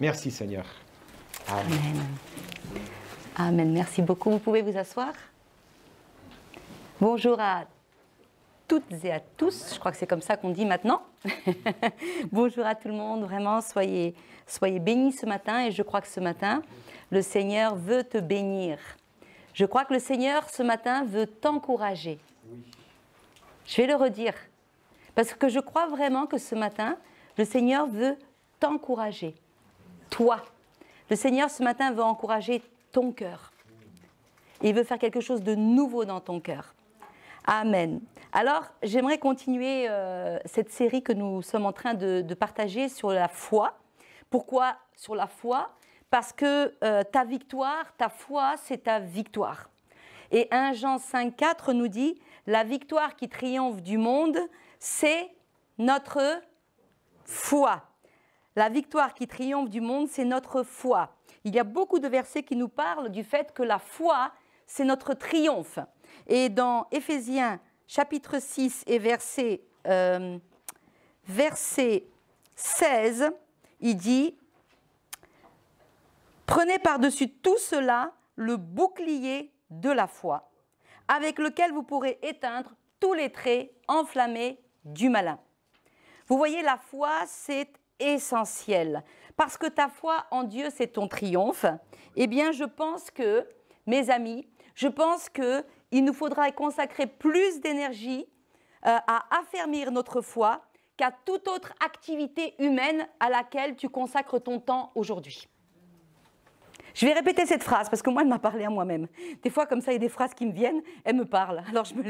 Merci Seigneur. Amen. Amen. Amen. Merci beaucoup. Vous pouvez vous asseoir. Bonjour à toutes et à tous. Je crois que c'est comme ça qu'on dit maintenant. Bonjour à tout le monde. Vraiment, soyez bénis ce matin. Et je crois que ce matin, le Seigneur veut te bénir. Je crois que le Seigneur, ce matin, veut t'encourager. Oui. Je vais le redire. Parce que je crois vraiment que ce matin, le Seigneur veut t'encourager. Toi. Le Seigneur, ce matin, veut encourager ton cœur. Il veut faire quelque chose de nouveau dans ton cœur. Amen. Alors, j'aimerais continuer cette série que nous sommes en train de partager sur la foi. Pourquoi sur la foi ? Parce que ta victoire, ta foi, c'est ta victoire. Et 1 Jean 5,4 nous dit « La victoire qui triomphe du monde, c'est notre foi. » La victoire qui triomphe du monde, c'est notre foi. Il y a beaucoup de versets qui nous parlent du fait que la foi, c'est notre triomphe. Et dans Éphésiens chapitre 6 et verset 16, il dit « Prenez par-dessus tout cela le bouclier de la foi, avec lequel vous pourrez éteindre tous les traits enflammés du malin. » Vous voyez, la foi, c'est essentiel. Parce que ta foi en Dieu, c'est ton triomphe. Eh bien, je pense que, mes amis, je pense qu'il nous faudra y consacrer plus d'énergie à affermir notre foi qu'à toute autre activité humaine à laquelle tu consacres ton temps aujourd'hui. Je vais répéter cette phrase parce que moi, elle m'a parlé à moi-même. Des fois, comme ça, il y a des phrases qui me viennent, elles me parlent. Alors, je me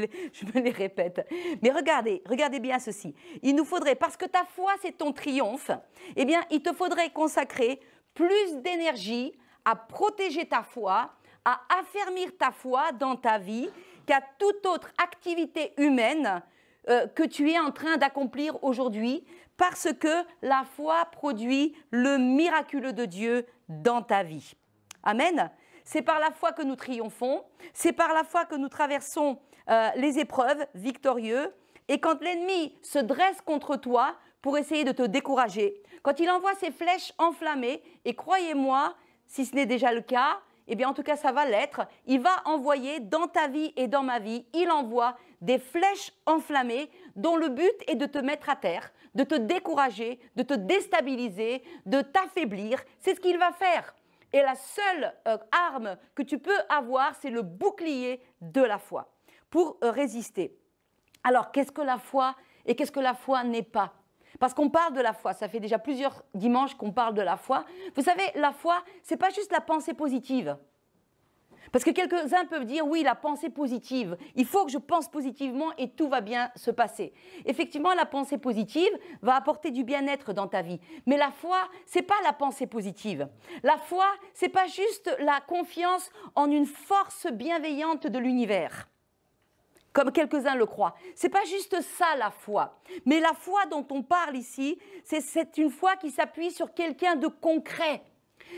les répète. Mais regardez bien ceci. Il nous faudrait, parce que ta foi, c'est ton triomphe, eh bien, il te faudrait consacrer plus d'énergie à protéger ta foi, à affermir ta foi dans ta vie qu'à toute autre activité humaine que tu es en train d'accomplir aujourd'hui, parce que la foi produit le miraculeux de Dieu dans ta vie. Amen. C'est par la foi que nous triomphons, c'est par la foi que nous traversons les épreuves victorieux. Et quand l'ennemi se dresse contre toi pour essayer de te décourager, quand il envoie ses flèches enflammées, et croyez-moi, si ce n'est déjà le cas, eh bien en tout cas ça va l'être, il va envoyer dans ta vie et dans ma vie, il envoie des flèches enflammées dont le but est de te mettre à terre, de te décourager, de te déstabiliser, de t'affaiblir. C'est ce qu'il va faire. Et la seule arme que tu peux avoir, c'est le bouclier de la foi pour résister. Alors, qu'est-ce que la foi et qu'est-ce que la foi n'est pas ? Parce qu'on parle de la foi, ça fait déjà plusieurs dimanches qu'on parle de la foi. Vous savez, la foi, ce n'est pas juste la pensée positive. Parce que quelques-uns peuvent dire, oui, la pensée positive, il faut que je pense positivement et tout va bien se passer. Effectivement, la pensée positive va apporter du bien-être dans ta vie. Mais la foi, c'est pas la pensée positive. La foi, c'est pas juste la confiance en une force bienveillante de l'univers, comme quelques-uns le croient. C'est pas juste ça la foi. Mais la foi dont on parle ici, c'est une foi qui s'appuie sur quelqu'un de concret.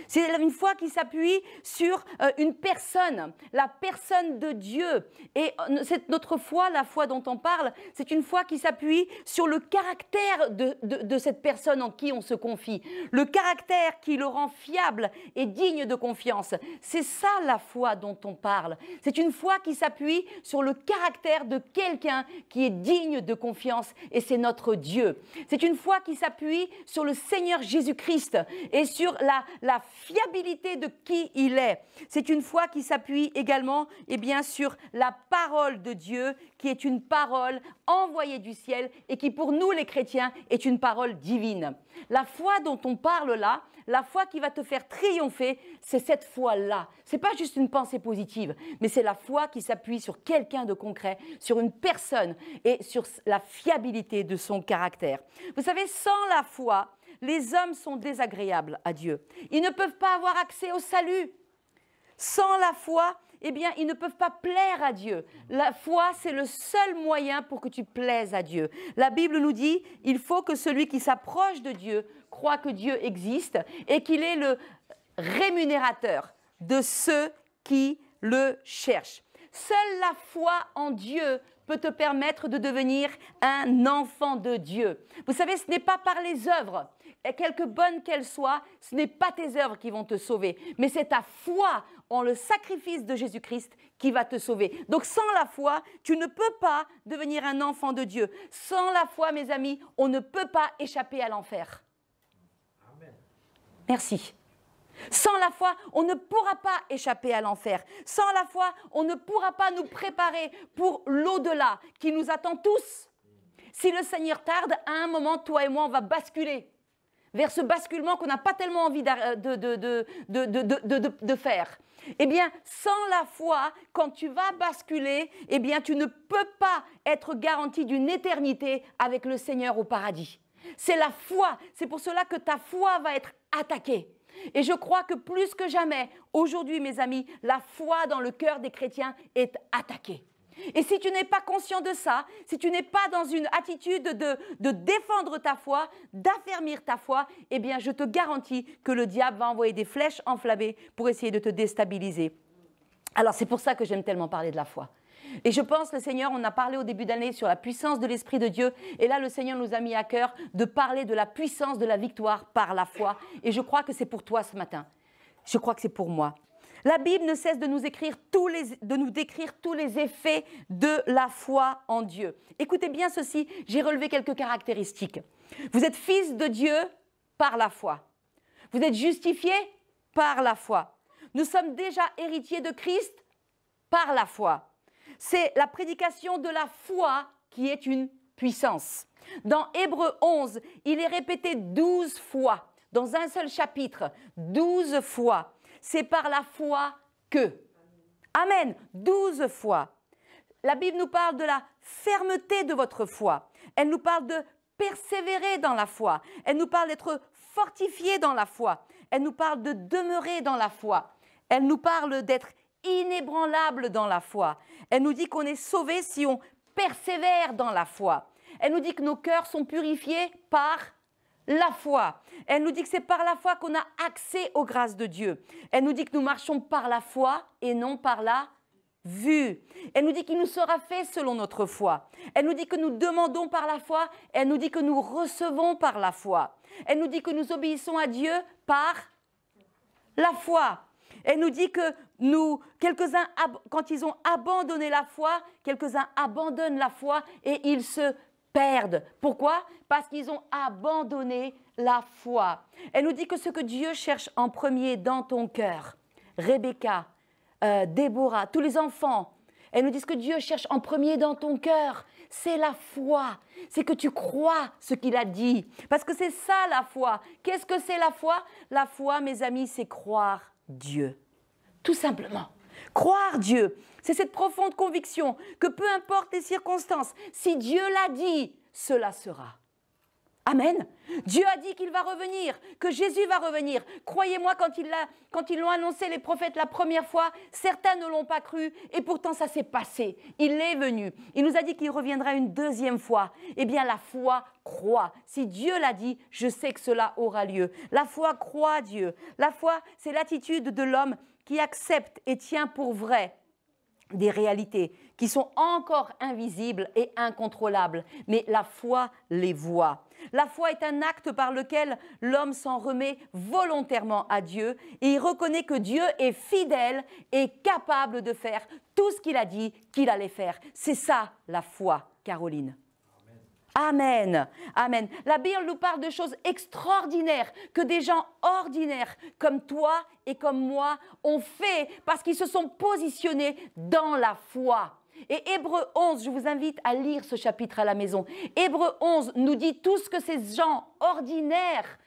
C'est une foi qui s'appuie sur une personne, la personne de Dieu. Et notre foi, la foi dont on parle, c'est une foi qui s'appuie sur le caractère de cette personne en qui on se confie. Le caractère qui le rend fiable et digne de confiance. C'est ça la foi dont on parle. C'est une foi qui s'appuie sur le caractère de quelqu'un qui est digne de confiance et c'est notre Dieu. C'est une foi qui s'appuie sur le Seigneur Jésus-Christ et sur la fiabilité de qui il est. C'est une foi qui s'appuie également sur la parole de Dieu, qui est une parole envoyée du ciel et qui pour nous les chrétiens est une parole divine. La foi dont on parle là, la foi qui va te faire triompher, c'est cette foi-là. C'est pas juste une pensée positive, mais c'est la foi qui s'appuie sur quelqu'un de concret, sur une personne et sur la fiabilité de son caractère. Vous savez, sans la foi, les hommes sont désagréables à Dieu. Ils ne peuvent pas avoir accès au salut. Sans la foi, ils ne peuvent pas plaire à Dieu. La foi, c'est le seul moyen pour que tu plaises à Dieu. La Bible nous dit, il faut que celui qui s'approche de Dieu croit que Dieu existe et qu'il est le rémunérateur de ceux qui le cherchent. Seule la foi en Dieu peut te permettre de devenir un enfant de Dieu. Vous savez, ce n'est pas par les œuvres, et quelque bonnes qu'elles soient, ce n'est pas tes œuvres qui vont te sauver, mais c'est ta foi en le sacrifice de Jésus-Christ qui va te sauver. Donc sans la foi, tu ne peux pas devenir un enfant de Dieu. Sans la foi, mes amis, on ne peut pas échapper à l'enfer. Merci. Sans la foi, on ne pourra pas échapper à l'enfer. Sans la foi, on ne pourra pas nous préparer pour l'au-delà qui nous attend tous. Si le Seigneur tarde, à un moment, toi et moi, on va basculer vers ce basculement qu'on n'a pas tellement envie de faire. Eh bien, sans la foi, quand tu vas basculer, eh bien, tu ne peux pas être garanti d'une éternité avec le Seigneur au paradis. C'est la foi, c'est pour cela que ta foi va être attaquée. Et je crois que plus que jamais, aujourd'hui, mes amis, la foi dans le cœur des chrétiens est attaquée. Et si tu n'es pas conscient de ça, si tu n'es pas dans une attitude de défendre ta foi, d'affermir ta foi, eh bien, je te garantis que le diable va envoyer des flèches enflammées pour essayer de te déstabiliser. Alors, c'est pour ça que j'aime tellement parler de la foi. Et je pense, le Seigneur, on a parlé au début d'année sur la puissance de l'Esprit de Dieu. Et là, le Seigneur nous a mis à cœur de parler de la puissance de la victoire par la foi. Et je crois que c'est pour toi ce matin. Je crois que c'est pour moi. La Bible ne cesse de nous décrire tous les effets de la foi en Dieu. Écoutez bien ceci, j'ai relevé quelques caractéristiques. Vous êtes fils de Dieu par la foi. Vous êtes justifiés par la foi. Nous sommes déjà héritiers de Christ par la foi. C'est la prédication de la foi qui est une puissance. Dans Hébreux 11, il est répété 12 fois, dans un seul chapitre, 12 fois. C'est par la foi que. Amen, 12 fois. La Bible nous parle de la fermeté de votre foi. Elle nous parle de persévérer dans la foi. Elle nous parle d'être fortifié dans la foi. Elle nous parle de demeurer dans la foi. Elle nous parle d'être inébranlable dans la foi. Elle nous dit qu'on est sauvé si on persévère dans la foi. Elle nous dit que nos cœurs sont purifiés par la foi. Elle nous dit que c'est par la foi qu'on a accès aux grâces de Dieu. Elle nous dit que nous marchons par la foi et non par la vue. Elle nous dit qu'il nous sera fait selon notre foi. Elle nous dit que nous demandons par la foi. Elle nous dit que nous recevons par la foi. Elle nous dit que nous obéissons à Dieu par la foi. Elle nous dit que quelques-uns, quand ils ont abandonné la foi, quelques-uns abandonnent la foi et ils se perdent. Pourquoi? Parce qu'ils ont abandonné la foi. Elle nous dit que ce que Dieu cherche en premier dans ton cœur, Rebecca, Déborah, tous les enfants, elle nous dit ce que Dieu cherche en premier dans ton cœur, c'est la foi. C'est que tu crois ce qu'il a dit. Parce que c'est ça la foi. Qu'est-ce que c'est la foi? La foi, mes amis, c'est croire Dieu. Tout simplement. Croire Dieu, c'est cette profonde conviction que peu importe les circonstances, si Dieu l'a dit, cela sera. Amen. Dieu a dit qu'il va revenir, que Jésus va revenir. Croyez-moi, quand ils l'ont annoncé les prophètes la première fois, certains ne l'ont pas cru et pourtant ça s'est passé. Il est venu. Il nous a dit qu'il reviendra une deuxième fois. Eh bien, la foi croit. Si Dieu l'a dit, je sais que cela aura lieu. La foi croit Dieu. La foi, c'est l'attitude de l'homme qui accepte et tient pour vrai des réalités qui sont encore invisibles et incontrôlables, mais la foi les voit. La foi est un acte par lequel l'homme s'en remet volontairement à Dieu et il reconnaît que Dieu est fidèle et capable de faire tout ce qu'il a dit qu'il allait faire. C'est ça la foi, Caroline. Amen. Amen. La Bible nous parle de choses extraordinaires que des gens ordinaires comme toi et comme moi ont fait parce qu'ils se sont positionnés dans la foi. Et Hébreux 11, je vous invite à lire ce chapitre à la maison. Hébreux 11 nous dit tout ce que ces gens ordinaires,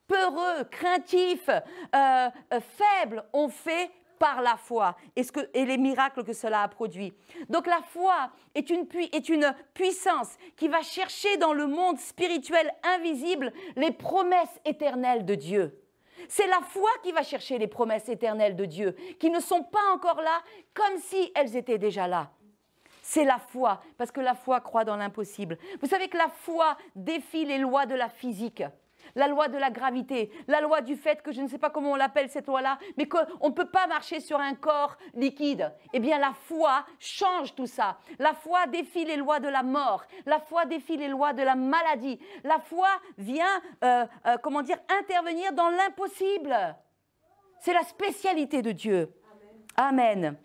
peureux, craintifs, faibles ont fait par la foi et les miracles que cela a produit. Donc la foi est une puissance qui va chercher dans le monde spirituel invisible les promesses éternelles de Dieu. C'est la foi qui va chercher les promesses éternelles de Dieu, qui ne sont pas encore là, comme si elles étaient déjà là. C'est la foi, parce que la foi croit dans l'impossible. Vous savez que la foi défie les lois de la physique. la loi de la gravité, la loi du fait que je ne sais pas comment on l'appelle cette loi-là, mais qu'on ne peut pas marcher sur un corps liquide. Eh bien, la foi change tout ça. La foi défie les lois de la mort. La foi défie les lois de la maladie. La foi vient, intervenir dans l'impossible. C'est la spécialité de Dieu. Amen.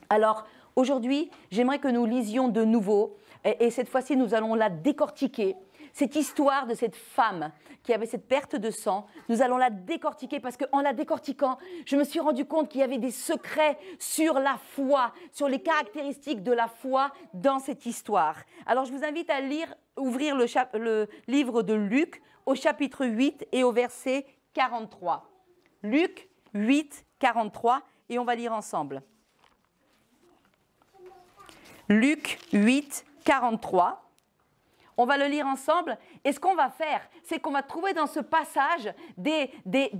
Alors, aujourd'hui, j'aimerais que nous lisions de nouveau, et cette fois-ci, nous allons la décortiquer. Cette histoire de cette femme qui avait cette perte de sang, nous allons la décortiquer parce qu'en la décortiquant, je me suis rendu compte qu'il y avait des secrets sur la foi, sur les caractéristiques de la foi dans cette histoire. Alors, je vous invite à ouvrir le livre de Luc au chapitre 8 et au verset 43. Luc 8, 43, et on va lire ensemble. Luc 8, 43. On va le lire ensemble et ce qu'on va faire, c'est qu'on va trouver dans ce passage des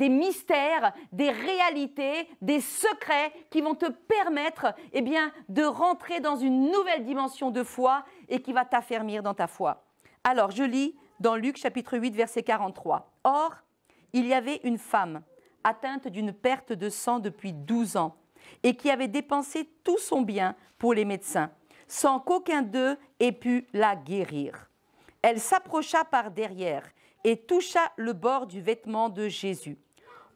mystères, des réalités, des secrets qui vont te permettre de rentrer dans une nouvelle dimension de foi et qui va t'affermir dans ta foi. Alors, je lis dans Luc chapitre 8, verset 43. « Or, il y avait une femme atteinte d'une perte de sang depuis 12 ans et qui avait dépensé tout son bien pour les médecins, sans qu'aucun d'eux ait pu la guérir. Elle s'approcha par derrière et toucha le bord du vêtement de Jésus.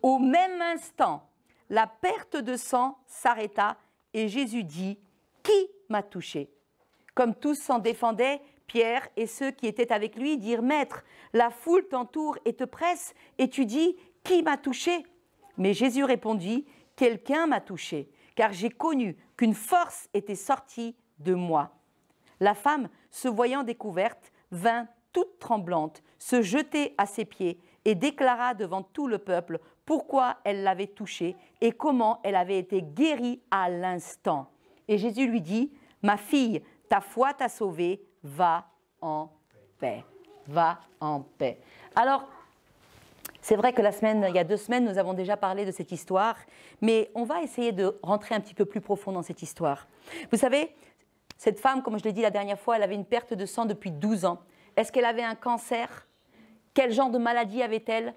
Au même instant, la perte de sang s'arrêta et Jésus dit « Qui m'a touché ?» Comme tous s'en défendaient, Pierre et ceux qui étaient avec lui dirent « Maître, la foule t'entoure et te presse, et tu dis « Qui m'a touché ?» Mais Jésus répondit « Quelqu'un m'a touché, car j'ai connu qu'une force était sortie de moi. » La femme, se voyant découverte, vint toute tremblante, se jeter à ses pieds et déclara devant tout le peuple pourquoi elle l'avait touché et comment elle avait été guérie à l'instant. Et Jésus lui dit « Ma fille, ta foi t'a sauvée, va en paix. » Va en paix. Alors, c'est vrai que il y a 2 semaines, nous avons déjà parlé de cette histoire, mais on va essayer de rentrer un petit peu plus profond dans cette histoire. Vous savez, cette femme, comme je l'ai dit la dernière fois, elle avait une perte de sang depuis 12 ans. Est-ce qu'elle avait un cancer? Quel genre de maladie avait-elle?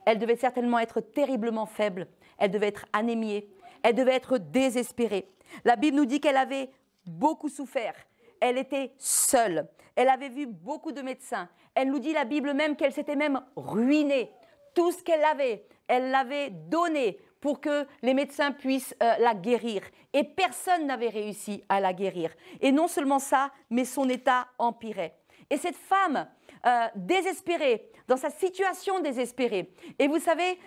Elle devait certainement être terriblement faible. Elle devait être anémiée. Elle devait être désespérée. La Bible nous dit qu'elle avait beaucoup souffert. Elle était seule. Elle avait vu beaucoup de médecins. Elle nous dit, la Bible même, qu'elle s'était même ruinée. Tout ce qu'elle avait, elle l'avait donné pour que les médecins puissent la guérir. Et personne n'avait réussi à la guérir. Et non seulement ça, mais son état empirait. Et cette femme, désespérée, dans sa situation désespérée, et vous savez,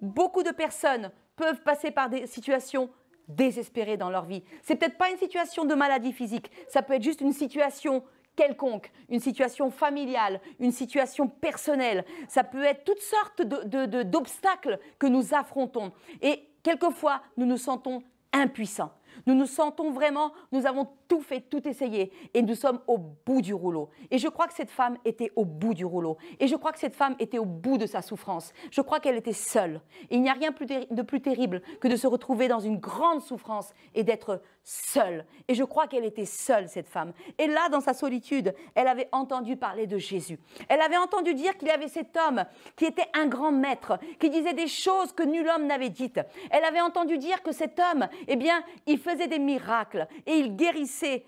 beaucoup de personnes peuvent passer par des situations désespérées dans leur vie. C'est peut-être pas une situation de maladie physique, ça peut être juste une situation quelconque, une situation familiale, une situation personnelle. Ça peut être toutes sortes d'obstacles que nous affrontons. Et quelquefois, nous nous sentons impuissants. Nous nous sentons vraiment, nous avons tout fait, tout essayé et nous sommes au bout du rouleau. Et je crois que cette femme était au bout du rouleau. Et je crois que cette femme était au bout de sa souffrance. Je crois qu'elle était seule. Et il n'y a rien de plus terrible que de se retrouver dans une grande souffrance et d'être seule. Et je crois qu'elle était seule, cette femme. Et là, dans sa solitude, elle avait entendu parler de Jésus. Elle avait entendu dire qu'il y avait cet homme qui était un grand maître, qui disait des choses que nul homme n'avait dites. Elle avait entendu dire que cet homme, eh bien, il faisait des miracles et il guérissait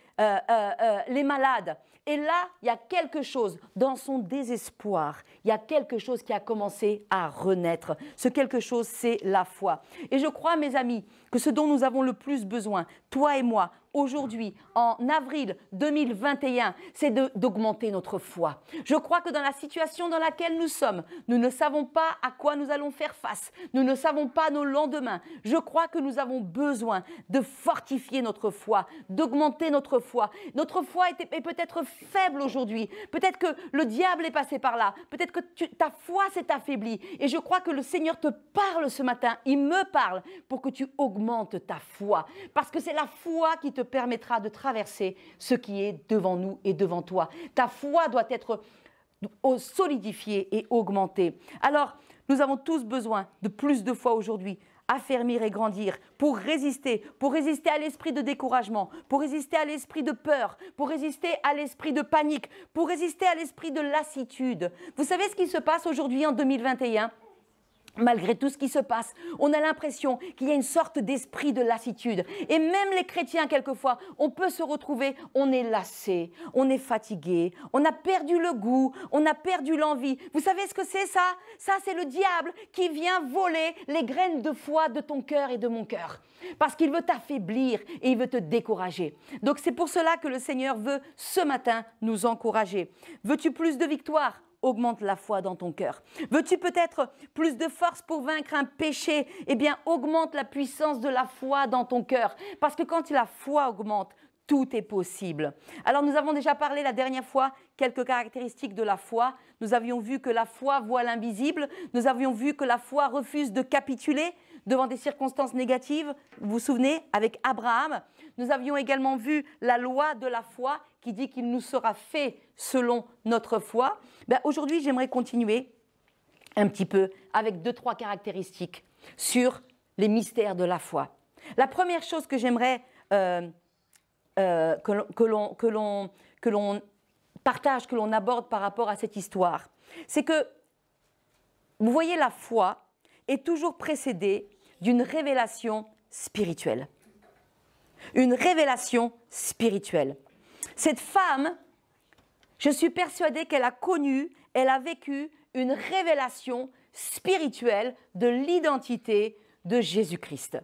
les malades. Et là, il y a quelque chose, dans son désespoir, il y a quelque chose qui a commencé à renaître. Ce quelque chose, c'est la foi. Et je crois, mes amis, que ce dont nous avons le plus besoin, toi et moi, aujourd'hui, en avril 2021, c'est d'augmenter notre foi. Je crois que dans la situation dans laquelle nous sommes, nous ne savons pas à quoi nous allons faire face. Nous ne savons pas nos lendemains. Je crois que nous avons besoin de fortifier notre foi, d'augmenter notre foi. Notre foi est peut-être faible aujourd'hui. Peut-être que le diable est passé par là. Peut-être que ta foi s'est affaiblie. Et je crois que le Seigneur te parle ce matin. Il me parle pour que tu augmentes ta foi. Parce que c'est la foi qui te permettra de traverser ce qui est devant nous et devant toi. Ta foi doit être solidifiée et augmentée. Alors, nous avons tous besoin de plus de foi aujourd'hui. affermir et grandir, pour résister à l'esprit de découragement, pour résister à l'esprit de peur, pour résister à l'esprit de panique, pour résister à l'esprit de lassitude. Vous savez ce qui se passe aujourd'hui en 2021 ? Malgré tout ce qui se passe, on a l'impression qu'il y a une sorte d'esprit de lassitude. Et même les chrétiens, quelquefois, on peut se retrouver, on est lassé, on est fatigué, on a perdu le goût, on a perdu l'envie. Vous savez ce que c'est ça ? Ça, c'est le diable qui vient voler les graines de foi de ton cœur et de mon cœur. Parce qu'il veut t'affaiblir et il veut te décourager. Donc c'est pour cela que le Seigneur veut ce matin nous encourager. Veux-tu plus de victoire ? Augmente la foi dans ton cœur. Veux-tu peut-être plus de force pour vaincre un péché ? Eh bien, augmente la puissance de la foi dans ton cœur. Parce que quand la foi augmente, tout est possible. Alors, nous avons déjà parlé la dernière fois quelques caractéristiques de la foi. Nous avions vu que la foi voit l'invisible. Nous avions vu que la foi refuse de capituler devant des circonstances négatives. Vous vous souvenez, avec Abraham. Nous avions également vu la loi de la foi qui dit qu'il nous sera fait selon notre foi. Aujourd'hui, j'aimerais continuer un petit peu avec 2-3 caractéristiques sur les mystères de la foi. La première chose que j'aimerais que l'on partage, que l'on aborde par rapport à cette histoire, c'est que, vous voyez, la foi est toujours précédée d'une révélation spirituelle. Une révélation spirituelle. Cette femme, je suis persuadée qu'elle a connu, elle a vécu une révélation spirituelle de l'identité de Jésus-Christ.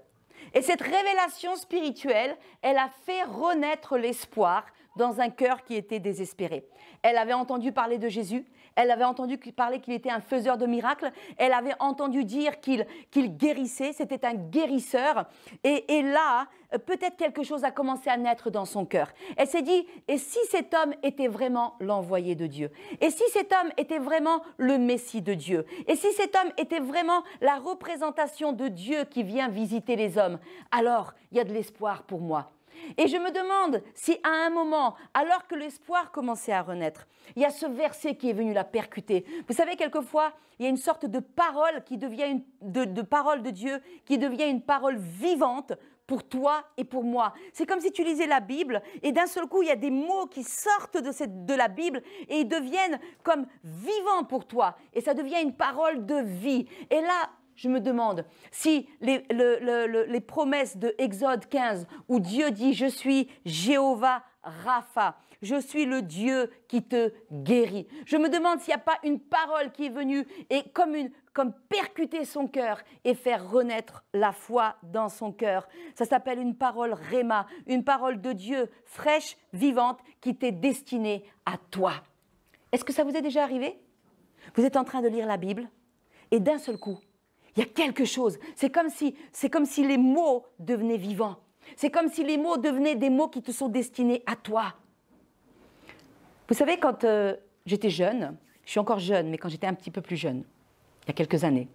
Et cette révélation spirituelle, elle a fait renaître l'espoir dans un cœur qui était désespéré. Elle avait entendu parler de Jésus, elle avait entendu parler qu'il était un faiseur de miracles, elle avait entendu dire qu'il guérissait, c'était un guérisseur. Et là, peut-être quelque chose a commencé à naître dans son cœur. Elle s'est dit, et si cet homme était vraiment l'envoyé de Dieu ? Et si cet homme était vraiment le Messie de Dieu ? Et si cet homme était vraiment la représentation de Dieu qui vient visiter les hommes ? Alors, il y a de l'espoir pour moi. Et je me demande si à un moment, alors que l'espoir commençait à renaître, il y a ce verset qui est venu la percuter. Vous savez, quelquefois, il y a une sorte de parole qui devient de parole de Dieu, qui devient une parole vivante pour toi et pour moi. C'est comme si tu lisais la Bible et d'un seul coup, il y a des mots qui sortent de la Bible et ils deviennent comme vivants pour toi. Et ça devient une parole de vie. Et là, je me demande si les promesses de Exode 15 où Dieu dit « Je suis Jéhovah Rapha », je suis le Dieu qui te guérit. Je me demande s'il n'y a pas une parole qui est venue et comme percuter son cœur et faire renaître la foi dans son cœur. Ça s'appelle une parole Réma, une parole de Dieu fraîche, vivante, qui t'est destinée à toi. Est-ce que ça vous est déjà arrivé ? Vous êtes en train de lire la Bible et d'un seul coup, il y a quelque chose. C'est comme si les mots devenaient vivants. C'est comme si les mots devenaient des mots qui te sont destinés à toi. Vous savez, quand j'étais jeune, je suis encore jeune, mais quand j'étais un petit peu plus jeune, il y a quelques années,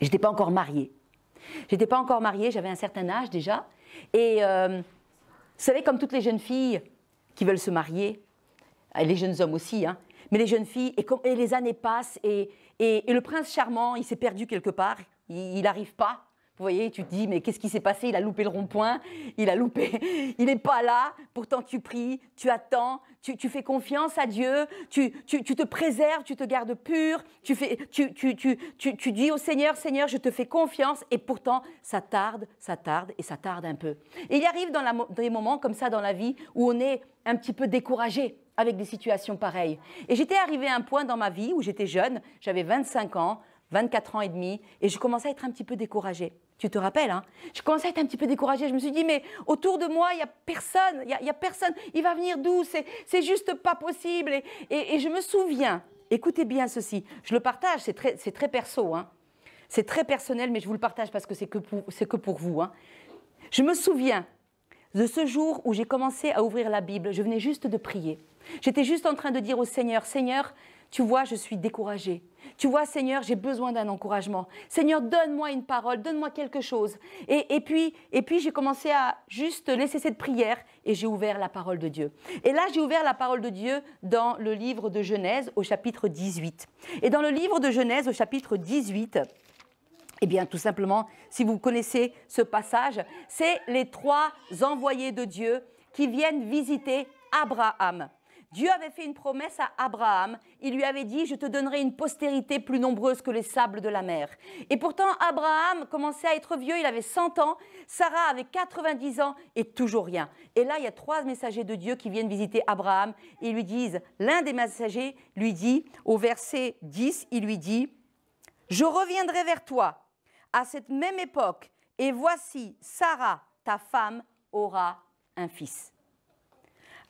je n'étais pas encore mariée. Je n'étais pas encore mariée, j'avais un certain âge déjà. Et vous savez, comme toutes les jeunes filles qui veulent se marier, et les jeunes hommes aussi, hein, mais les jeunes filles, et les années passent, et le prince charmant, il s'est perdu quelque part, il n'arrive pas. Vous voyez, tu te dis, mais qu'est-ce qui s'est passé ? Il a loupé le rond-point, il n'est pas là, pourtant tu pries, tu attends, tu fais confiance à Dieu, tu te préserves, tu te gardes pur, tu dis au Seigneur, Seigneur, je te fais confiance, et pourtant ça tarde un peu. Et il arrive dans des moments comme ça dans la vie où on est un petit peu découragé avec des situations pareilles. Et j'étais arrivée à un point dans ma vie où j'étais jeune, j'avais 25 ans, 24 ans et demi, et je commençais à être un petit peu découragée. Tu te rappelles, hein ? Je commençais à être un petit peu découragée. Je me suis dit, mais autour de moi, il n'y a personne, il y a personne. Il va venir d'où ? C'est juste pas possible. Et je me souviens, écoutez bien ceci, je le partage, c'est très perso, hein. C'est très personnel, mais je vous le partage parce que c'est que pour vous, hein. Je me souviens de ce jour où j'ai commencé à ouvrir la Bible. Je venais juste de prier. J'étais juste en train de dire au Seigneur, Seigneur, tu vois, je suis découragée. Tu vois, Seigneur, j'ai besoin d'un encouragement. Seigneur, donne-moi une parole, donne-moi quelque chose. Et puis j'ai commencé à juste laisser cette prière et j'ai ouvert la parole de Dieu. Et là, j'ai ouvert la parole de Dieu dans le livre de Genèse au chapitre 18. Et dans le livre de Genèse au chapitre 18, Eh bien, tout simplement, si vous connaissez ce passage, c'est les 3 envoyés de Dieu qui viennent visiter Abraham. Dieu avait fait une promesse à Abraham. Il lui avait dit « Je te donnerai une postérité plus nombreuse que les sables de la mer ». Et pourtant, Abraham commençait à être vieux, il avait 100 ans. Sarah avait 90 ans et toujours rien. Et là, il y a 3 messagers de Dieu qui viennent visiter Abraham. Et ils lui disent, l'un des messagers lui dit, au verset 10, il lui dit « Je reviendrai vers toi à cette même époque, et voici, Sarah, ta femme, aura un fils. »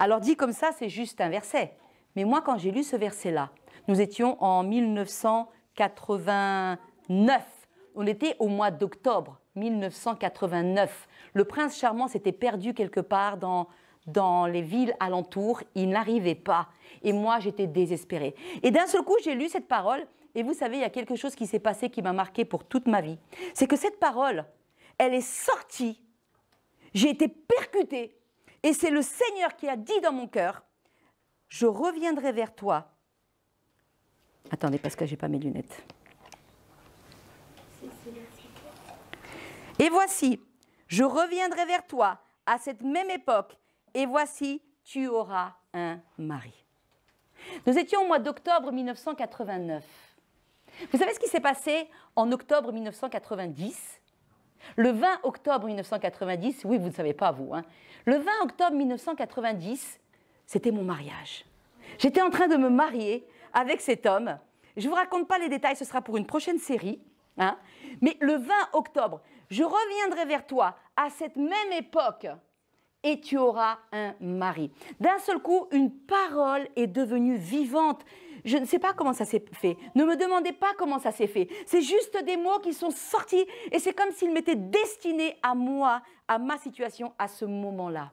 Alors dit comme ça, c'est juste un verset. Mais moi, quand j'ai lu ce verset-là, nous étions en 1989. On était au mois d'octobre 1989. Le prince charmant s'était perdu quelque part dans les villes alentours. Il n'arrivait pas. Et moi, j'étais désespérée. Et d'un seul coup, j'ai lu cette parole. Et vous savez, il y a quelque chose qui s'est passé qui m'a marqué pour toute ma vie. C'est que cette parole, elle est sortie. J'ai été percutée. Et c'est le Seigneur qui a dit dans mon cœur, « Je reviendrai vers toi. » Attendez, parce que je n'ai pas mes lunettes. « Et voici, je reviendrai vers toi à cette même époque, et voici, tu auras un mari. » Nous étions au mois d'octobre 1989. Vous savez ce qui s'est passé en octobre 1990 ? Le 20 octobre 1990, oui, vous ne savez pas, vous, hein. Le 20 octobre 1990, c'était mon mariage. J'étais en train de me marier avec cet homme. Je ne vous raconte pas les détails, ce sera pour une prochaine série. Hein. Mais le 20 octobre, je reviendrai vers toi à cette même époque et tu auras un mari. D'un seul coup, une parole est devenue vivante. Je ne sais pas comment ça s'est fait. Ne me demandez pas comment ça s'est fait. C'est juste des mots qui sont sortis et c'est comme s'ils m'étaient destinés à moi, à ma situation, à ce moment-là.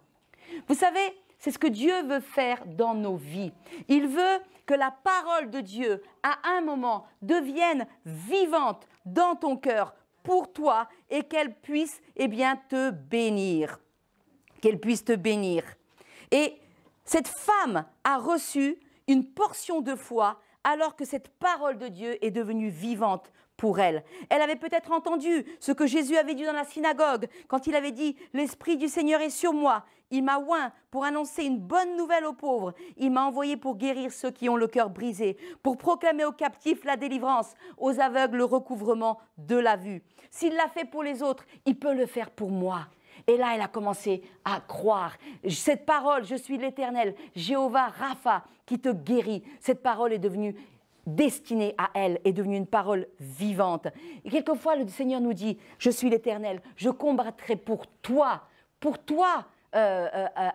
Vous savez, c'est ce que Dieu veut faire dans nos vies. Il veut que la parole de Dieu, à un moment, devienne vivante dans ton cœur pour toi et qu'elle puisse, eh bien, te bénir. Qu'elle puisse te bénir. Et cette femme a reçu une portion de foi alors que cette parole de Dieu est devenue vivante pour elle. Elle avait peut-être entendu ce que Jésus avait dit dans la synagogue quand il avait dit « L'Esprit du Seigneur est sur moi. Il m'a oint pour annoncer une bonne nouvelle aux pauvres. Il m'a envoyé pour guérir ceux qui ont le cœur brisé, pour proclamer aux captifs la délivrance, aux aveugles le recouvrement de la vue. S'il l'a fait pour les autres, il peut le faire pour moi. » Et là, elle a commencé à croire. Cette parole, je suis l'Éternel, Jéhovah Rapha, qui te guérit. Cette parole est devenue destinée à elle, est devenue une parole vivante. Et quelquefois, le Seigneur nous dit, je suis l'Éternel, je combattrai pour toi,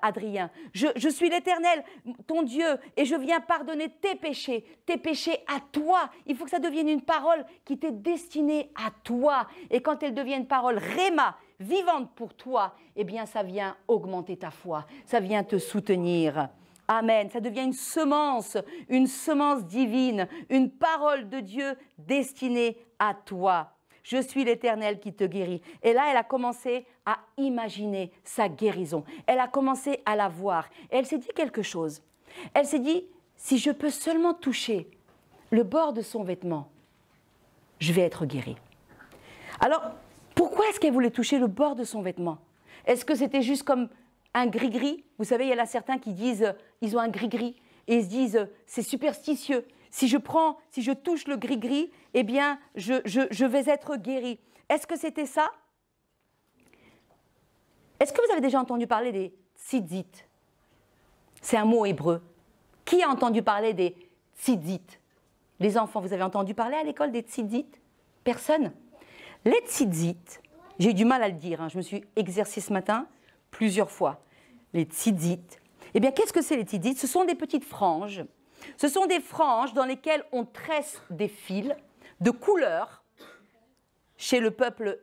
Adrien. Je suis l'Éternel, ton Dieu, et je viens pardonner tes péchés à toi. Il faut que ça devienne une parole qui t'est destinée à toi. Et quand elle devient une parole réma, vivante pour toi, eh bien ça vient augmenter ta foi, ça vient te soutenir. Amen. Ça devient une semence divine, une parole de Dieu destinée à toi. Je suis l'Éternel qui te guérit. Et là, elle a commencé à imaginer sa guérison. Elle a commencé à la voir. Et elle s'est dit quelque chose. Elle s'est dit, si je peux seulement toucher le bord de son vêtement, je vais être guérie. Alors, pourquoi est-ce qu'elle voulait toucher le bord de son vêtement? Est-ce que c'était juste comme un gris-gris? Vous savez, il y en a certains qui disent, ils ont un gris-gris, et ils se disent, c'est superstitieux. Si je touche le gris-gris, eh bien, je vais être guérie. Est-ce que c'était ça? Est-ce que vous avez déjà entendu parler des tzitzit? C'est un mot hébreu. Qui a entendu parler des tzitzit? Les enfants, vous avez entendu parler à l'école des tzitzit? Personne? Les tzitzit, j'ai eu du mal à le dire, hein, je me suis exercée ce matin plusieurs fois. Les tzitzit, eh bien, qu'est-ce que c'est les tzitzit? Ce sont des petites franges. Ce sont des franges dans lesquelles on tresse des fils de couleur chez le peuple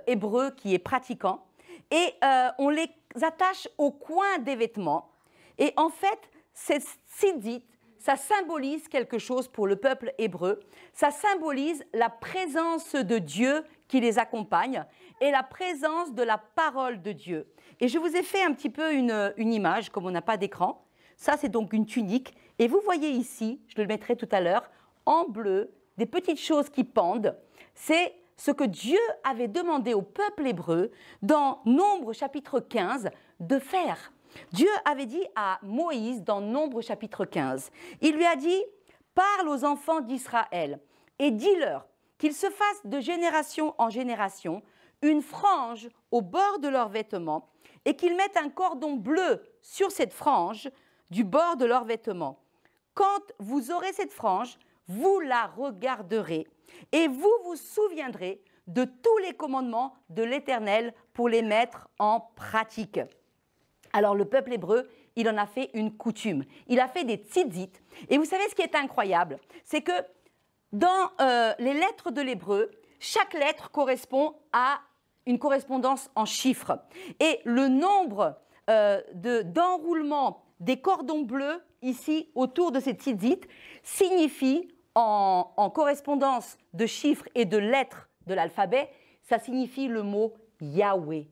hébreu qui est pratiquant et on les attache au coin des vêtements. Et en fait, ces tzitzit, ça symbolise quelque chose pour le peuple hébreu. Ça symbolise la présence de Dieu qui les accompagne et la présence de la parole de Dieu. Et je vous ai fait un petit peu une image, comme on n'a pas d'écran. Ça, c'est donc une tunique. Et vous voyez ici, je le mettrai tout à l'heure, en bleu, des petites choses qui pendent. C'est ce que Dieu avait demandé au peuple hébreu dans Nombre chapitre 15 de faire. Dieu avait dit à Moïse dans Nombre chapitre 15, il lui a dit « Parle aux enfants d'Israël et dis-leur qu'ils se fassent de génération en génération une frange au bord de leurs vêtements et qu'ils mettent un cordon bleu sur cette frange du bord de leurs vêtements. Quand vous aurez cette frange, vous la regarderez et vous vous souviendrez de tous les commandements de l'Éternel pour les mettre en pratique. » Alors le peuple hébreu, il en a fait une coutume. Il a fait des tzitzit. Et vous savez ce qui est incroyable, c'est que dans les lettres de l'hébreu, chaque lettre correspond à une correspondance en chiffres. Et le nombre d'enroulement des cordons bleus, ici, autour de ces tzitzit, signifie, en correspondance de chiffres et de lettres de l'alphabet, ça signifie le mot Yahweh,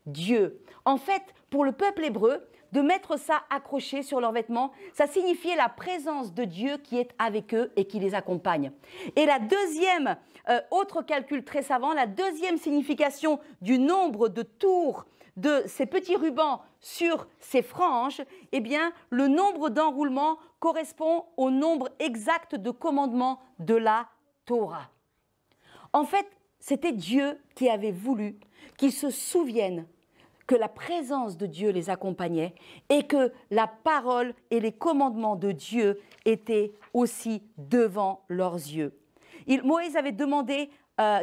Dieu. En fait, pour le peuple hébreu, de mettre ça accroché sur leurs vêtements, ça signifiait la présence de Dieu qui est avec eux et qui les accompagne. Et la deuxième, autre calcul très savant, la deuxième signification du nombre de tours de ces petits rubans sur ces franges, eh bien, le nombre d'enroulements correspond au nombre exact de commandements de la Torah. En fait, c'était Dieu qui avait voulu qu'ils se souviennent que la présence de Dieu les accompagnait et que la parole et les commandements de Dieu étaient aussi devant leurs yeux. Moïse avait demandé,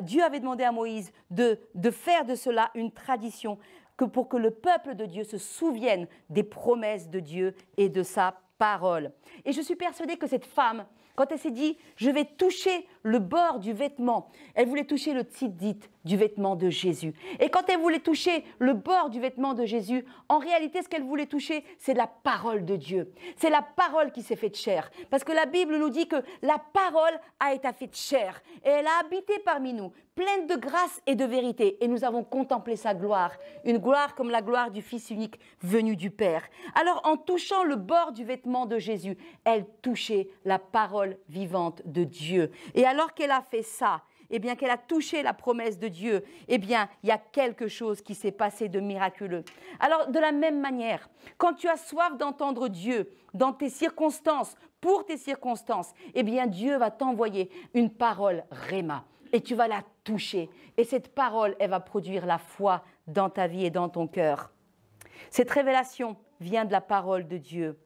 Dieu avait demandé à Moïse de faire de cela une tradition pour que le peuple de Dieu se souvienne des promesses de Dieu et de sa parole. Et je suis persuadée que cette femme, quand elle s'est dit « je vais toucher le bord du vêtement », elle voulait toucher le tzitzit du vêtement de Jésus. Et quand elle voulait toucher le bord du vêtement de Jésus, en réalité, ce qu'elle voulait toucher, c'est la parole de Dieu. C'est la parole qui s'est faite chair. Parce que la Bible nous dit que la parole a été faite chair et elle a habité parmi nous, pleine de grâce et de vérité. Et nous avons contemplé sa gloire, une gloire comme la gloire du Fils unique venu du Père. Alors, en touchant le bord du vêtement de Jésus, elle touchait la parole vivante de Dieu. Et alors qu'elle a fait ça, eh bien qu'elle a touché la promesse de Dieu, eh bien il y a quelque chose qui s'est passé de miraculeux. Alors de la même manière, quand tu as soif d'entendre Dieu dans tes circonstances, pour tes circonstances, eh bien Dieu va t'envoyer une parole Réma et tu vas la toucher. Et cette parole, elle va produire la foi dans ta vie et dans ton cœur. Cette révélation vient de la parole de Dieu.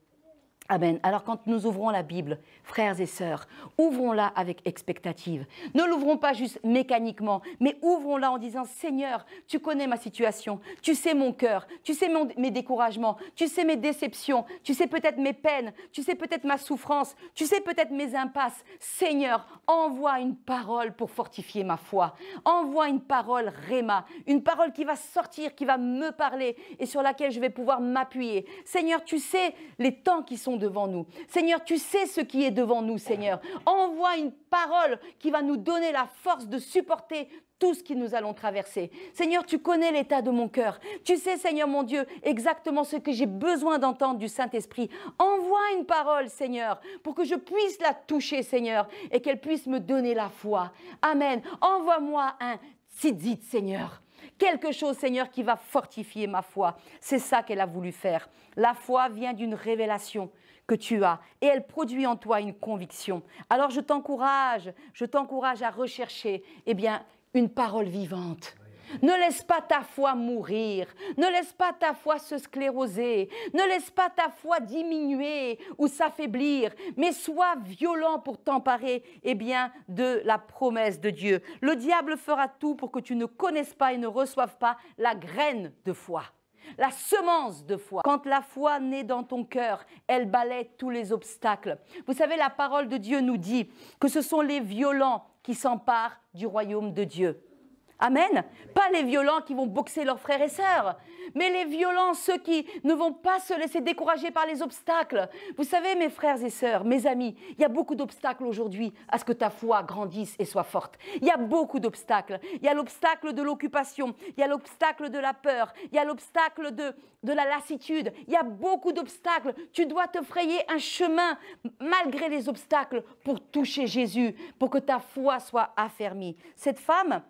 Amen. Alors quand nous ouvrons la Bible, frères et sœurs, ouvrons-la avec expectative. Ne l'ouvrons pas juste mécaniquement, mais ouvrons-la en disant « Seigneur, tu connais ma situation, tu sais mon cœur, tu sais mes découragements, tu sais mes déceptions, tu sais peut-être mes peines, tu sais peut-être ma souffrance, tu sais peut-être mes impasses. Seigneur, envoie une parole pour fortifier ma foi. Envoie une parole Réma, une parole qui va sortir, qui va me parler et sur laquelle je vais pouvoir m'appuyer. Seigneur, tu sais les temps qui sont devant nous. Seigneur, tu sais ce qui est devant nous, Seigneur. Envoie une parole qui va nous donner la force de supporter tout ce que nous allons traverser. Seigneur, tu connais l'état de mon cœur. Tu sais, Seigneur mon Dieu, exactement ce que j'ai besoin d'entendre du Saint-Esprit. Envoie une parole, Seigneur, pour que je puisse la toucher, Seigneur, et qu'elle puisse me donner la foi. Amen. Envoie-moi un tzitzit, Seigneur. Quelque chose, Seigneur, qui va fortifier ma foi. C'est ça qu'elle a voulu faire. La foi vient d'une révélation que tu as et elle produit en toi une conviction. Alors je t'encourage à rechercher, eh bien, une parole vivante. Ne laisse pas ta foi mourir, ne laisse pas ta foi se scléroser, ne laisse pas ta foi diminuer ou s'affaiblir, mais sois violent pour t'emparer, eh bien, de la promesse de Dieu. Le diable fera tout pour que tu ne connaisses pas et ne reçoives pas la graine de foi. La semence de foi. Quand la foi naît dans ton cœur, elle balaie tous les obstacles. Vous savez, la parole de Dieu nous dit que ce sont les violents qui s'emparent du royaume de Dieu. Amen. Pas les violents qui vont boxer leurs frères et sœurs, mais les violents, ceux qui ne vont pas se laisser décourager par les obstacles. Vous savez, mes frères et sœurs, mes amis, il y a beaucoup d'obstacles aujourd'hui à ce que ta foi grandisse et soit forte. Il y a beaucoup d'obstacles. Il y a l'obstacle de l'occupation, il y a l'obstacle de la peur, il y a l'obstacle de la lassitude. Il y a beaucoup d'obstacles. Tu dois te frayer un chemin malgré les obstacles pour toucher Jésus, pour que ta foi soit affermie. Cette femme,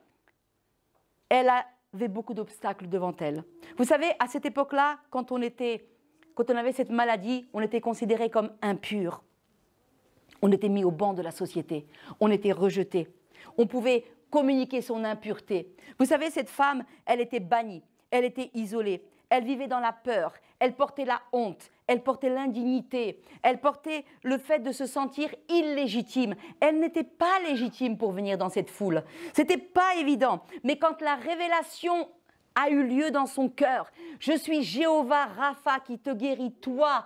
elle avait beaucoup d'obstacles devant elle. Vous savez, à cette époque-là, quand on avait cette maladie, on était considéré comme impur. On était mis au banc de la société. On était rejeté. On pouvait communiquer son impureté. Vous savez, cette femme, elle était bannie. Elle était isolée. Elle vivait dans la peur. Elle portait la honte. Elle portait l'indignité. Elle portait le fait de se sentir illégitime. Elle n'était pas légitime pour venir dans cette foule. C'était pas évident. Mais quand la révélation a eu lieu dans son cœur, je suis Jéhovah Rapha qui te guérit, toi,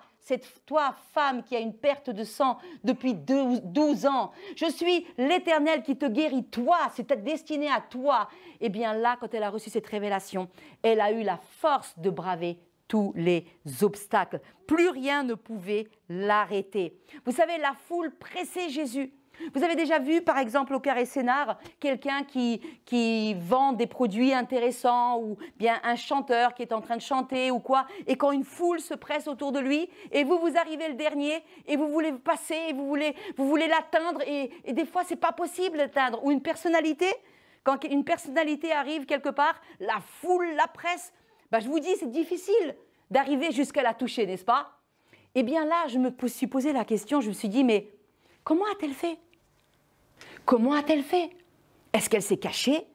toi, femme qui a une perte de sang depuis 12 ans. Je suis l'Éternel qui te guérit, toi, c'est destiné à toi. Et bien là, quand elle a reçu cette révélation, elle a eu la force de braver tous les obstacles. Plus rien ne pouvait l'arrêter. Vous savez, la foule pressait Jésus. Vous avez déjà vu, par exemple, au Carré Sénart, quelqu'un qui vend des produits intéressants ou bien un chanteur qui est en train de chanter ou quoi, et quand une foule se presse autour de lui, et vous arrivez le dernier, et vous voulez passer, et vous voulez l'atteindre, et des fois, c'est pas possible d'atteindre. Ou une personnalité, quand une personnalité arrive quelque part, la foule la presse. Ben, je vous dis, c'est difficile d'arriver jusqu'à la toucher, n'est-ce pas? Eh bien là, je me suis posé la question, je me suis dit, mais comment a-t-elle fait? Comment a-t-elle fait? Est-ce qu'elle s'est cachée?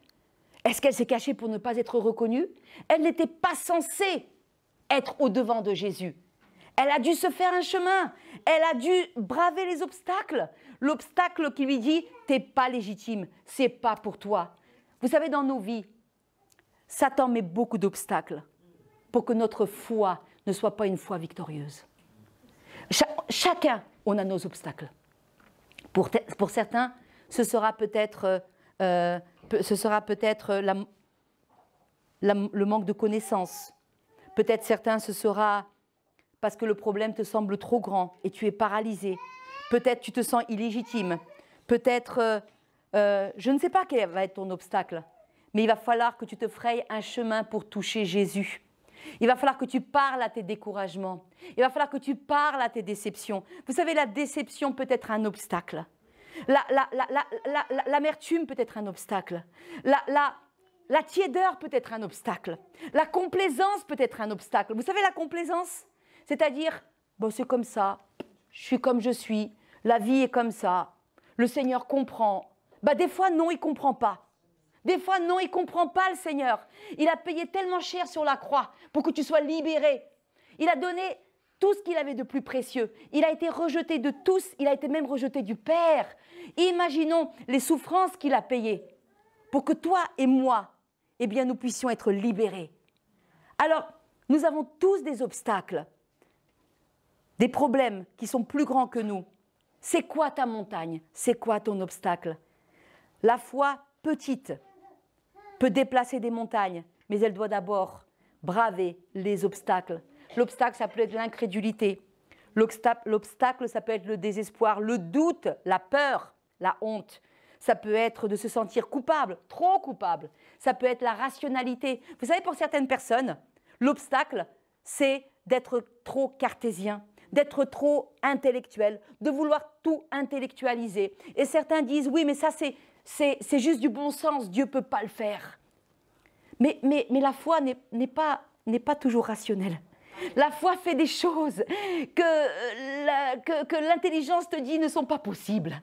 Est-ce qu'elle s'est cachée pour ne pas être reconnue? Elle n'était pas censée être au-devant de Jésus. Elle a dû se faire un chemin. Elle a dû braver les obstacles. L'obstacle qui lui dit « t'es pas légitime, c'est pas pour toi ». Vous savez, dans nos vies, Satan met beaucoup d'obstacles pour que notre foi ne soit pas une foi victorieuse. Chacun, on a nos obstacles. Pour certains, ce sera peut-être le manque de connaissances. Peut-être certains, ce sera parce que le problème te semble trop grand et tu es paralysé. Peut-être tu te sens illégitime. Peut-être, je ne sais pas quel va être ton obstacle, mais il va falloir que tu te frayes un chemin pour toucher Jésus. Il va falloir que tu parles à tes découragements. Il va falloir que tu parles à tes déceptions. Vous savez, la déception peut être un obstacle. L'amertume peut être un obstacle. La tiédeur peut être un obstacle. La complaisance peut être un obstacle. Vous savez, la complaisance, c'est-à-dire, bon, c'est comme ça, je suis comme je suis, la vie est comme ça, le Seigneur comprend. Bah, des fois, non, il ne comprend pas. Des fois, non, il ne comprend pas le Seigneur. Il a payé tellement cher sur la croix pour que tu sois libéré. Il a donné tout ce qu'il avait de plus précieux. Il a été rejeté de tous, il a été même rejeté du Père. Imaginons les souffrances qu'il a payées pour que toi et moi, eh bien, nous puissions être libérés. Alors, nous avons tous des obstacles, des problèmes qui sont plus grands que nous. C'est quoi ta montagne? C'est quoi ton obstacle? La foi petite peut déplacer des montagnes, mais elle doit d'abord braver les obstacles. L'obstacle, ça peut être l'incrédulité. L'obstacle, ça peut être le désespoir, le doute, la peur, la honte. Ça peut être de se sentir coupable, trop coupable. Ça peut être la rationalité. Vous savez, pour certaines personnes, l'obstacle, c'est d'être trop cartésien, d'être trop intellectuel, de vouloir tout intellectualiser. Et certains disent, oui, mais ça, c'est juste du bon sens, Dieu ne peut pas le faire. Mais la foi n'est pas toujours rationnelle. La foi fait des choses que l'intelligence te dit ne sont pas possibles.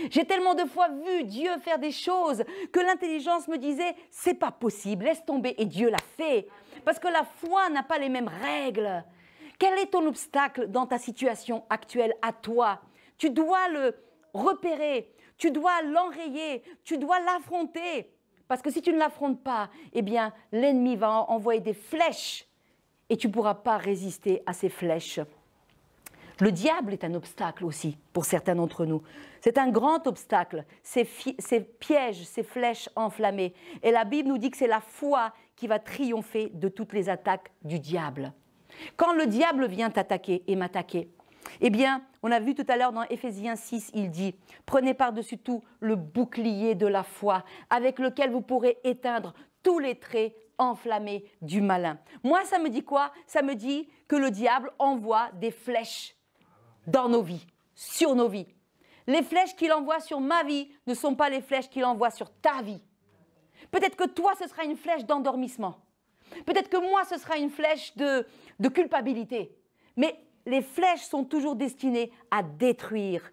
J'ai tellement de fois vu Dieu faire des choses que l'intelligence me disait « c'est pas possible, laisse tomber » et Dieu l'a fait. Parce que la foi n'a pas les mêmes règles. Quel est ton obstacle dans ta situation actuelle à toi? Tu dois le repérer, tu dois l'enrayer, tu dois l'affronter. Parce que si tu ne l'affrontes pas, eh bien l'ennemi va envoyer des flèches et tu ne pourras pas résister à ces flèches. Le diable est un obstacle aussi pour certains d'entre nous. C'est un grand obstacle, ces pièges, ces flèches enflammées. Et la Bible nous dit que c'est la foi qui va triompher de toutes les attaques du diable. Quand le diable vient t'attaquer et m'attaquer, eh bien, on a vu tout à l'heure dans Éphésiens 6, il dit « Prenez par-dessus tout le bouclier de la foi, avec lequel vous pourrez éteindre tous les traits enflammés du malin. » Moi, ça me dit quoi? Ça me dit que le diable envoie des flèches dans nos vies, sur nos vies. Les flèches qu'il envoie sur ma vie ne sont pas les flèches qu'il envoie sur ta vie. Peut-être que toi, ce sera une flèche d'endormissement. Peut-être que moi, ce sera une flèche de culpabilité. Mais les flèches sont toujours destinées à détruire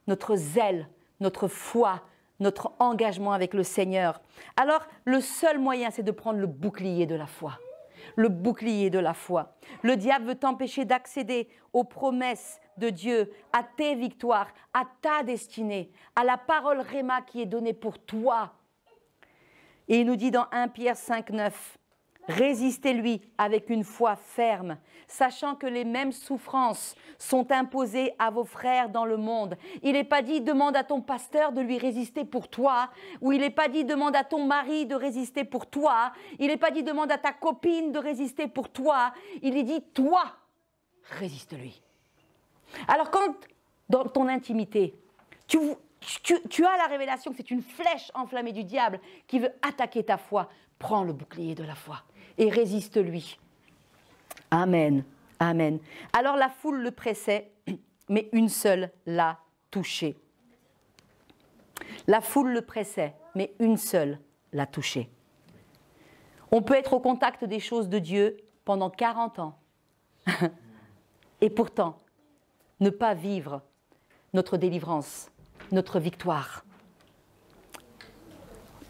notre zèle, notre foi, notre engagement avec le Seigneur. Alors, le seul moyen, c'est de prendre le bouclier de la foi. Le bouclier de la foi. Le diable veut t'empêcher d'accéder aux promesses de Dieu, à tes victoires, à ta destinée, à la parole Réma qui est donnée pour toi. Et il nous dit dans 1 Pierre 5, 9, « Résistez-lui avec une foi ferme, sachant que les mêmes souffrances sont imposées à vos frères dans le monde. » Il n'est pas dit « demande à ton pasteur de lui résister pour toi » ou il n'est pas dit « demande à ton mari de résister pour toi » il n'est pas dit « demande à ta copine de résister pour toi » il est dit « toi, résiste-lui ». Alors quand, dans ton intimité, tu as la révélation que c'est une flèche enflammée du diable qui veut attaquer ta foi, prends le bouclier de la foi et résiste-lui. Amen, amen. Alors la foule le pressait, mais une seule l'a touché. La foule le pressait, mais une seule l'a touché. On peut être au contact des choses de Dieu pendant 40 ans et pourtant ne pas vivre notre délivrance, notre victoire.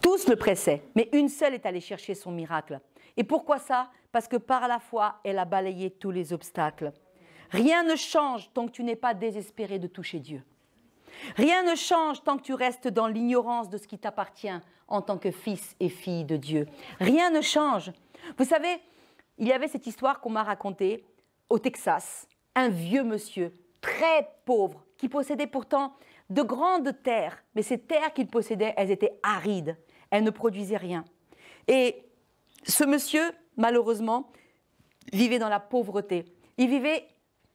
Tous le pressaient, mais une seule est allée chercher son miracle. Et pourquoi ça? Parce que par la foi, elle a balayé tous les obstacles. Rien ne change tant que tu n'es pas désespéré de toucher Dieu. Rien ne change tant que tu restes dans l'ignorance de ce qui t'appartient en tant que fils et fille de Dieu. Rien ne change. Vous savez, il y avait cette histoire qu'on m'a racontée au Texas. Un vieux monsieur, très pauvre, qui possédait pourtant de grandes terres. Mais ces terres qu'il possédait, elles étaient arides. Elles ne produisaient rien. Et ce monsieur, malheureusement, vivait dans la pauvreté. Il vivait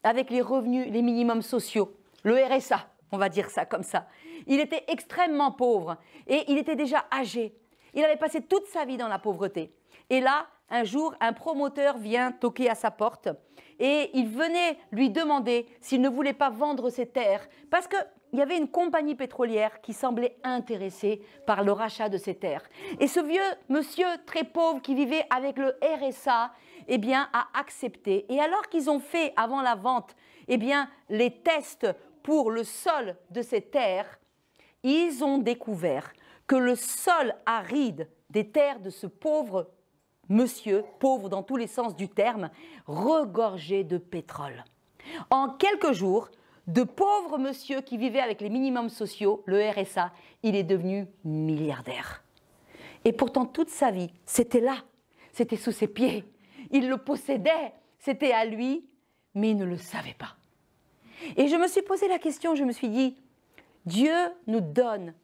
avec les revenus, les minimums sociaux, le RSA, on va dire ça comme ça. Il était extrêmement pauvre et il était déjà âgé. Il avait passé toute sa vie dans la pauvreté. Et là, un jour, un promoteur vient toquer à sa porte et il venait lui demander s'il ne voulait pas vendre ses terres parce qu'il y avait une compagnie pétrolière qui semblait intéressée par le rachat de ses terres. Et ce vieux monsieur très pauvre qui vivait avec le RSA, eh bien, a accepté. Et alors qu'ils ont fait, avant la vente, eh bien, les tests pour le sol de ces terres, ils ont découvert que le sol aride des terres de ce pauvre monsieur, pauvre dans tous les sens du terme, regorgeait de pétrole. En quelques jours, de pauvre monsieur qui vivait avec les minimums sociaux, le RSA, il est devenu milliardaire. Et pourtant, toute sa vie, c'était là, c'était sous ses pieds. Il le possédait, c'était à lui, mais il ne le savait pas. Et je me suis posé la question, je me suis dit, Dieu nous donne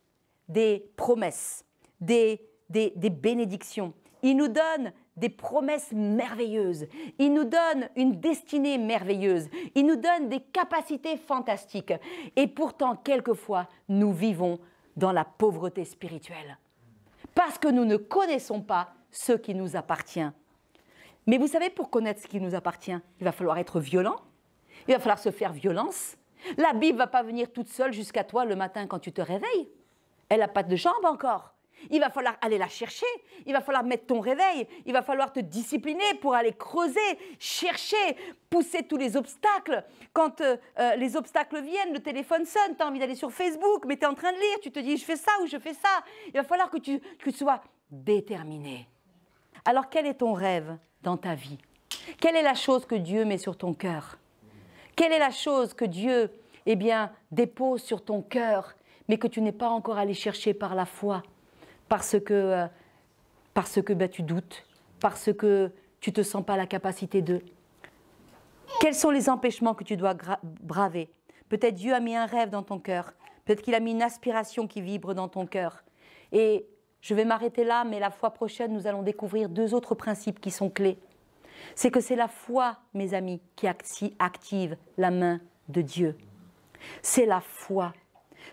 des promesses, des bénédictions. Il nous donne des promesses merveilleuses. Il nous donne une destinée merveilleuse. Il nous donne des capacités fantastiques. Et pourtant, quelquefois, nous vivons dans la pauvreté spirituelle. Parce que nous ne connaissons pas ce qui nous appartient. Mais vous savez, pour connaître ce qui nous appartient, il va falloir être violent. Il va falloir se faire violence. La Bible ne va pas venir toute seule jusqu'à toi le matin quand tu te réveilles. Elle n'a pas de jambes encore. Il va falloir aller la chercher, il va falloir mettre ton réveil, il va falloir te discipliner pour aller creuser, chercher, pousser tous les obstacles. Quand les obstacles viennent, le téléphone sonne, tu as envie d'aller sur Facebook, mais tu es en train de lire, tu te dis je fais ça ou je fais ça. Il va falloir que tu sois déterminé. Alors quel est ton rêve dans ta vie? Quelle est la chose que Dieu met sur ton cœur? Quelle est la chose que Dieu dépose sur ton cœur, mais que tu n'es pas encore allé chercher par la foi? Parce que tu doutes, parce que tu ne te sens pas la capacité de. Quels sont les empêchements que tu dois braver? Peut-être Dieu a mis un rêve dans ton cœur, peut-être qu'il a mis une aspiration qui vibre dans ton cœur. Et je vais m'arrêter là, mais la fois prochaine, nous allons découvrir 2 autres principes qui sont clés. C'est que c'est la foi, mes amis, qui active la main de Dieu. C'est la foi.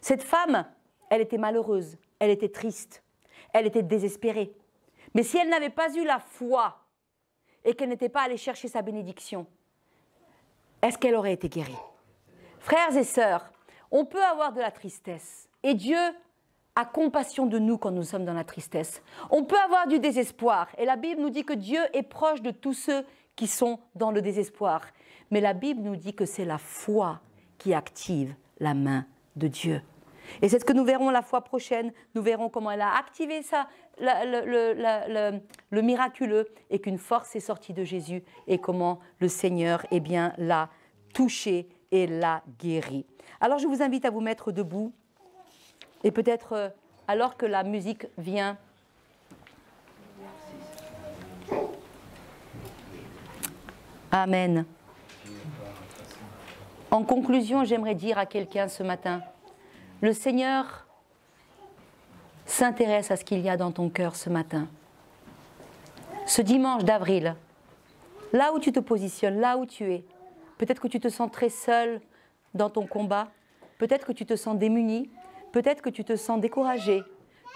Cette femme, elle était malheureuse, elle était triste. Elle était désespérée. Mais si elle n'avait pas eu la foi et qu'elle n'était pas allée chercher sa bénédiction, est-ce qu'elle aurait été guérie? Frères et sœurs, on peut avoir de la tristesse. Et Dieu a compassion de nous quand nous sommes dans la tristesse. On peut avoir du désespoir. Et la Bible nous dit que Dieu est proche de tous ceux qui sont dans le désespoir. Mais la Bible nous dit que c'est la foi qui active la main de Dieu. Et c'est ce que nous verrons la fois prochaine. Nous verrons comment elle a activé ça, le miraculeux, et qu'une force est sortie de Jésus, et comment le Seigneur l'a touché et l'a guéri. Alors je vous invite à vous mettre debout, et peut-être alors que la musique vient, Amen. En conclusion, j'aimerais dire à quelqu'un ce matin, le Seigneur s'intéresse à ce qu'il y a dans ton cœur ce matin. Ce dimanche d'avril, là où tu te positionnes, là où tu es, peut-être que tu te sens très seul dans ton combat, peut-être que tu te sens démuni, peut-être que tu te sens découragé,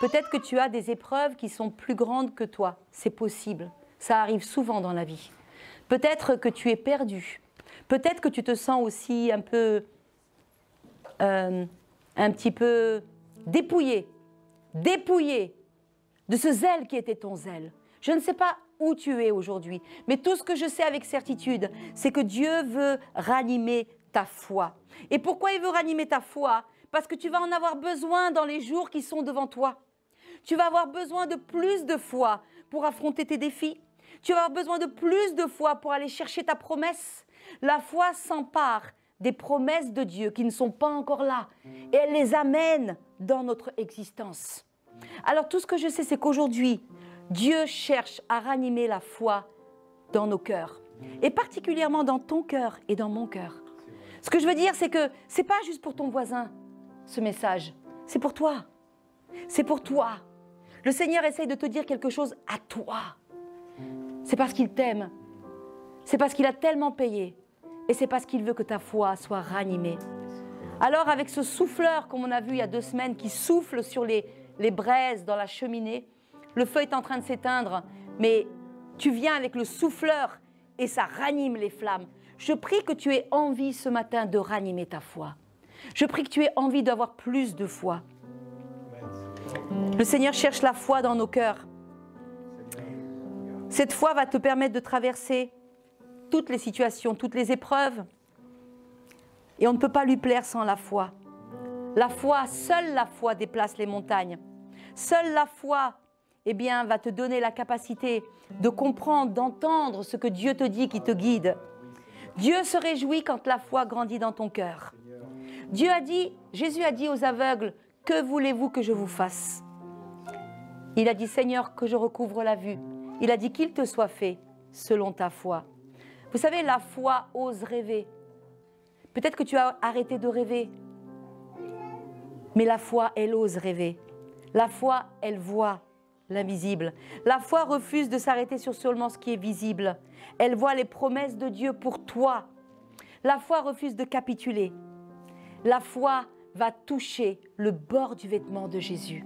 peut-être que tu as des épreuves qui sont plus grandes que toi. C'est possible, ça arrive souvent dans la vie. Peut-être que tu es perdu, peut-être que tu te sens aussi un petit peu dépouillé de ce zèle qui était ton zèle. Je ne sais pas où tu es aujourd'hui, mais tout ce que je sais avec certitude, c'est que Dieu veut ranimer ta foi. Et pourquoi il veut ranimer ta foi? Parce que tu vas en avoir besoin dans les jours qui sont devant toi. Tu vas avoir besoin de plus de foi pour affronter tes défis. Tu vas avoir besoin de plus de foi pour aller chercher ta promesse. La foi s'empare des promesses de Dieu qui ne sont pas encore là, et elle les amène dans notre existence. Alors tout ce que je sais, c'est qu'aujourd'hui, Dieu cherche à ranimer la foi dans nos cœurs, et particulièrement dans ton cœur et dans mon cœur. Ce que je veux dire, c'est que ce n'est pas juste pour ton voisin, ce message, c'est pour toi. C'est pour toi. Le Seigneur essaye de te dire quelque chose à toi. C'est parce qu'il t'aime, c'est parce qu'il a tellement payé, et c'est parce qu'il veut que ta foi soit ranimée. Alors avec ce souffleur, comme on a vu il y a 2 semaines, qui souffle sur les braises dans la cheminée, le feu est en train de s'éteindre, mais tu viens avec le souffleur et ça ranime les flammes. Je prie que tu aies envie ce matin de ranimer ta foi. Je prie que tu aies envie d'avoir plus de foi. Le Seigneur cherche la foi dans nos cœurs. Cette foi va te permettre de traverser toutes les situations, toutes les épreuves. Et on ne peut pas lui plaire sans la foi. La foi, seule la foi déplace les montagnes. Seule la foi, va te donner la capacité de comprendre, d'entendre ce que Dieu te dit qui te guide. Dieu se réjouit quand la foi grandit dans ton cœur. Jésus a dit aux aveugles, « Que voulez-vous que je vous fasse ?» Il a dit, « Seigneur, que je recouvre la vue. » Il a dit, « Qu'il te soit fait selon ta foi. » Vous savez, la foi ose rêver. Peut-être que tu as arrêté de rêver. Mais la foi, elle ose rêver. La foi, elle voit l'invisible. La foi refuse de s'arrêter sur seulement ce qui est visible. Elle voit les promesses de Dieu pour toi. La foi refuse de capituler. La foi va toucher le bord du vêtement de Jésus.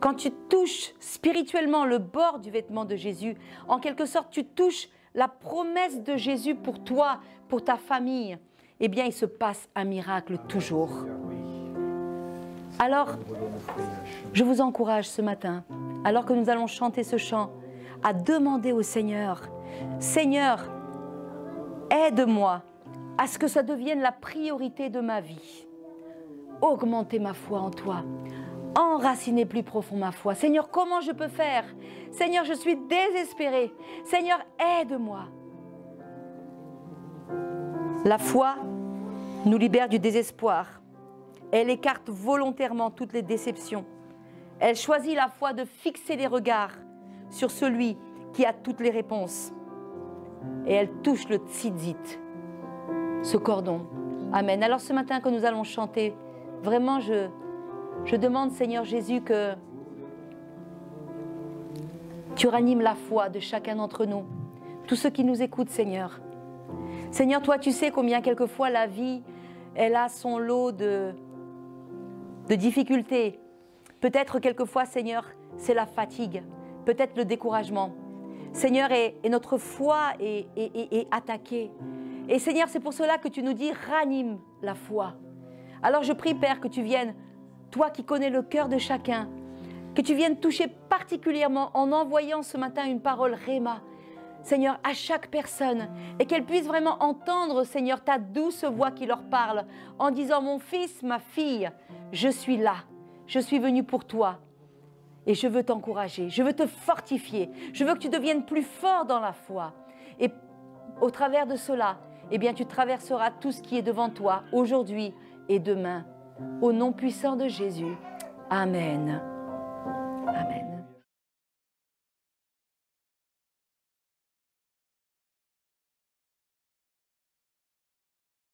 Quand tu touches spirituellement le bord du vêtement de Jésus, en quelque sorte, tu touches la promesse de Jésus pour toi, pour ta famille, il se passe un miracle toujours. Alors, je vous encourage ce matin, alors que nous allons chanter ce chant, à demander au Seigneur, « Seigneur, aide-moi à ce que ça devienne la priorité de ma vie. Augmentez ma foi en toi. Enracinez plus profond ma foi. Seigneur, comment je peux faire? Seigneur, je suis désespérée. Seigneur, aide-moi. » La foi nous libère du désespoir. Elle écarte volontairement toutes les déceptions. Elle choisit la foi de fixer les regards sur celui qui a toutes les réponses. Et elle touche le tzitzit, ce cordon. Amen. Alors ce matin que nous allons chanter, vraiment je demande, Seigneur Jésus, que tu ranimes la foi de chacun d'entre nous, tous ceux qui nous écoutent, Seigneur. Seigneur, toi, tu sais combien quelquefois la vie, elle a son lot de difficultés. Peut-être quelquefois, Seigneur, c'est la fatigue, peut-être le découragement. Seigneur, et notre foi est attaquée. Et Seigneur, c'est pour cela que tu nous dis, ranime la foi. Alors je prie, Père, que tu viennes toi qui connais le cœur de chacun, que tu viennes toucher particulièrement en envoyant ce matin une parole Réma, Seigneur, à chaque personne, et qu'elle puisse vraiment entendre, Seigneur, ta douce voix qui leur parle, en disant, mon fils, ma fille, je suis là, je suis venu pour toi, et je veux t'encourager, je veux te fortifier, je veux que tu deviennes plus fort dans la foi. Et au travers de cela, eh bien, tu traverseras tout ce qui est devant toi, aujourd'hui et demain. Au nom puissant de Jésus. Amen. Amen.